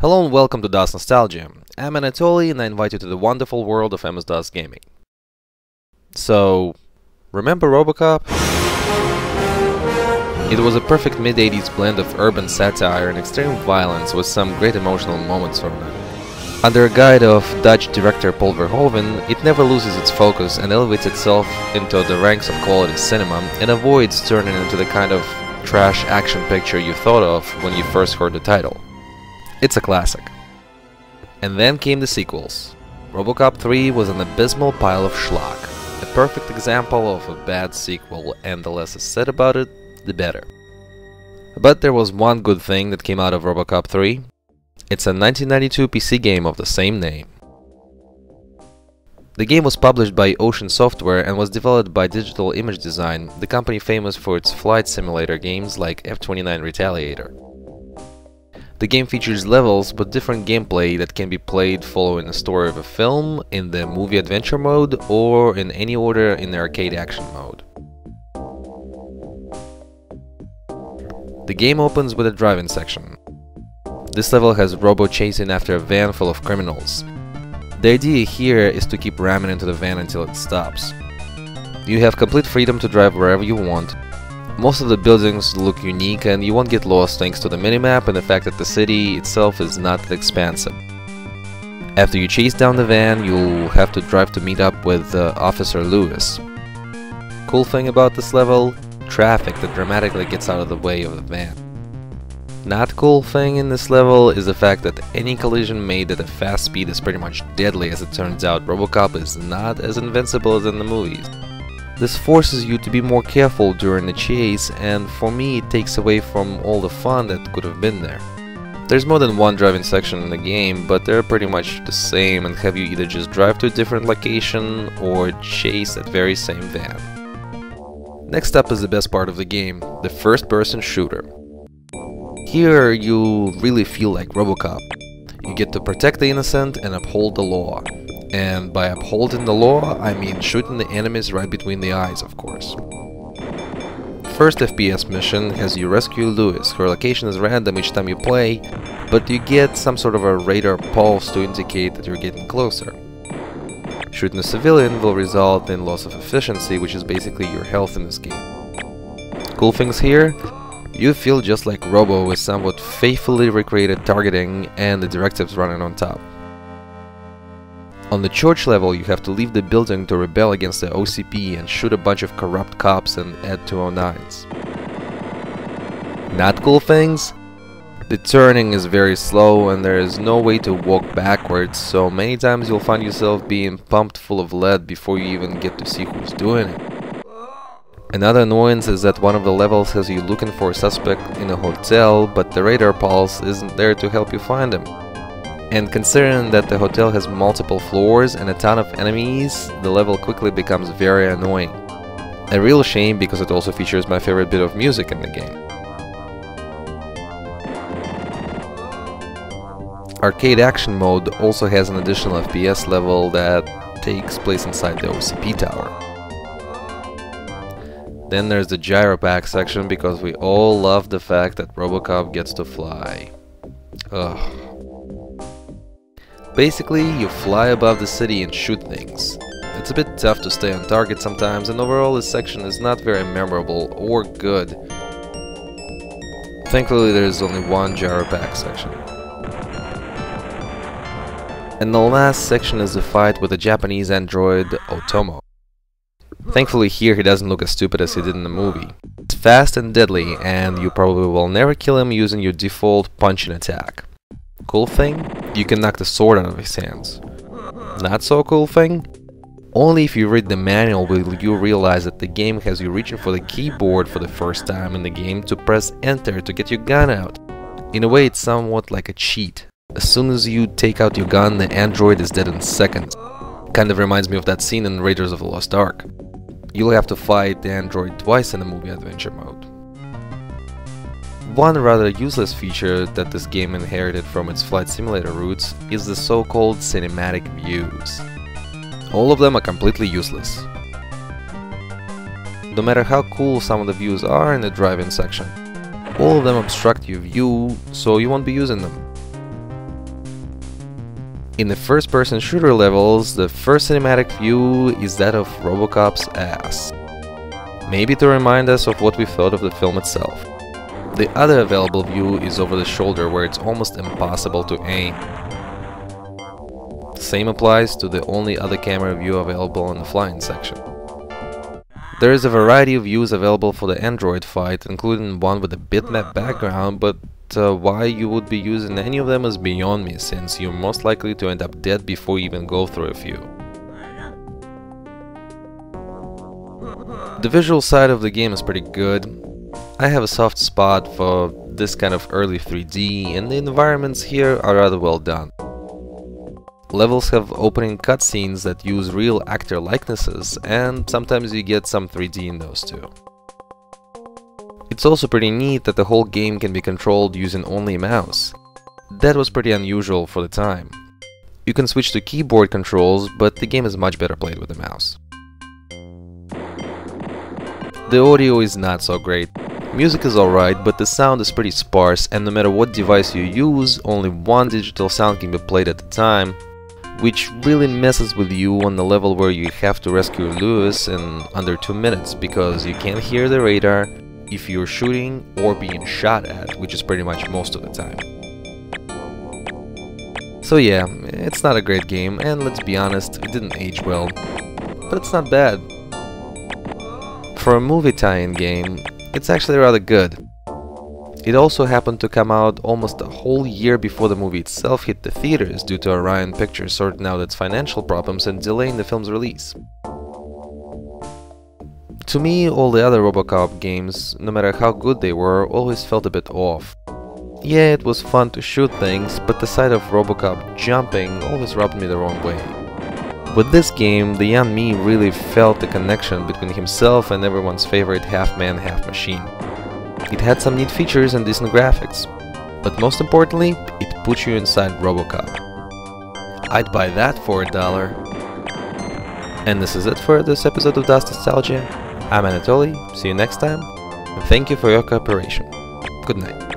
Hello and welcome to DOS Nostalgia. I'm Anatoly and I invite you to the wonderful world of MS-DOS gaming. So, remember RoboCop? It was a perfect mid-80s blend of urban satire and extreme violence with some great emotional moments from it. Under a guide of Dutch director Paul Verhoeven, it never loses its focus and elevates itself into the ranks of quality cinema and avoids turning into the kind of trash action picture you thought of when you first heard the title. It's a classic. And then came the sequels. RoboCop 3 was an abysmal pile of schlock, a perfect example of a bad sequel, and the less is said about it, the better. But there was one good thing that came out of RoboCop 3. It's a 1992 PC game of the same name. The game was published by Ocean Software and was developed by Digital Image Design, the company famous for its flight simulator games like F29 Retaliator. The game features levels but different gameplay that can be played following the story of a film, in the movie adventure mode, or in any order in the arcade action mode. The game opens with a driving section. This level has Robo chasing after a van full of criminals. The idea here is to keep ramming into the van until it stops. You have complete freedom to drive wherever you want. Most of the buildings look unique and you won't get lost thanks to the minimap and the fact that the city itself is not that expansive. After you chase down the van, you'll have to drive to meet up with Officer Lewis. Cool thing about this level? Traffic that dramatically gets out of the way of the van. Not cool thing in this level is the fact that any collision made at a fast speed is pretty much deadly. As it turns out, RoboCop is not as invincible as in the movies. This forces you to be more careful during the chase, and for me it takes away from all the fun that could have been there. There's more than one driving section in the game, but they're pretty much the same and have you either just drive to a different location or chase that very same van. Next up is the best part of the game, the first-person shooter. Here you really feel like RoboCop. You get to protect the innocent and uphold the law. And by upholding the law, I mean shooting the enemies right between the eyes, of course. First FPS mission has you rescue Lewis. Her location is random each time you play, but you get some sort of a radar pulse to indicate that you're getting closer. Shooting a civilian will result in loss of efficiency, which is basically your health in this game. Cool things here? You feel just like Robo with somewhat faithfully recreated targeting and the directives running on top. On the church level, you have to leave the building to rebel against the OCP and shoot a bunch of corrupt cops and add 209s. Not cool things? The turning is very slow and there is no way to walk backwards, so many times you'll find yourself being pumped full of lead before you even get to see who's doing it. Another annoyance is that one of the levels has you looking for a suspect in a hotel, but the radar pulse isn't there to help you find him. And considering that the hotel has multiple floors and a ton of enemies, the level quickly becomes very annoying. A real shame because it also features my favorite bit of music in the game. Arcade Action Mode also has an additional FPS level that takes place inside the OCP tower. Then there's the gyropack section because we all love the fact that RoboCop gets to fly. Ugh. Basically, you fly above the city and shoot things. It's a bit tough to stay on target sometimes, and overall this section is not very memorable or good. Thankfully there is only one gyropack section. And the last section is the fight with the Japanese android Otomo. Thankfully here he doesn't look as stupid as he did in the movie. It's fast and deadly, and you probably will never kill him using your default punching attack. Cool thing? You can knock the sword out of his hands. Not so cool thing? Only if you read the manual will you realize that the game has you reaching for the keyboard for the first time in the game to press enter to get your gun out. In a way it's somewhat like a cheat. As soon as you take out your gun, the android is dead in seconds. Kind of reminds me of that scene in Raiders of the Lost Ark. You'll have to fight the android twice in the movie adventure mode. One rather useless feature that this game inherited from its flight simulator roots is the so-called cinematic views. All of them are completely useless. No matter how cool some of the views are in the driving section, all of them obstruct your view, so you won't be using them. In the first-person shooter levels, the first cinematic view is that of RoboCop's ass. Maybe to remind us of what we thought of the film itself. The other available view is over the shoulder, where it's almost impossible to aim. Same applies to the only other camera view available in the flying section. There is a variety of views available for the Android fight, including one with a bitmap background, but why you would be using any of them is beyond me, since you're most likely to end up dead before you even go through a few. The visual side of the game is pretty good. I have a soft spot for this kind of early 3D, and the environments here are rather well done. Levels have opening cutscenes that use real actor likenesses, and sometimes you get some 3D in those too. It's also pretty neat that the whole game can be controlled using only a mouse. That was pretty unusual for the time. You can switch to keyboard controls, but the game is much better played with a mouse. The audio is not so great. Music is alright, but the sound is pretty sparse, and no matter what device you use, only one digital sound can be played at a time, which really messes with you on the level where you have to rescue Lewis in under 2 minutes, because you can't hear the radar if you're shooting or being shot at, which is pretty much most of the time. So yeah, it's not a great game, and let's be honest, it didn't age well, but it's not bad. For a movie tie-in game, it's actually rather good. It also happened to come out almost a whole year before the movie itself hit the theaters due to Orion Pictures sorting out its financial problems and delaying the film's release. To me, all the other RoboCop games, no matter how good they were, always felt a bit off. Yeah, it was fun to shoot things, but the sight of RoboCop jumping always rubbed me the wrong way. With this game, the young me really felt the connection between himself and everyone's favorite half-man, half-machine. It had some neat features and decent graphics, but most importantly, it put you inside RoboCop. I'd buy that for $1. And this is it for this episode of Dust Nostalgia. I'm Anatoly, see you next time, and thank you for your cooperation. Good night.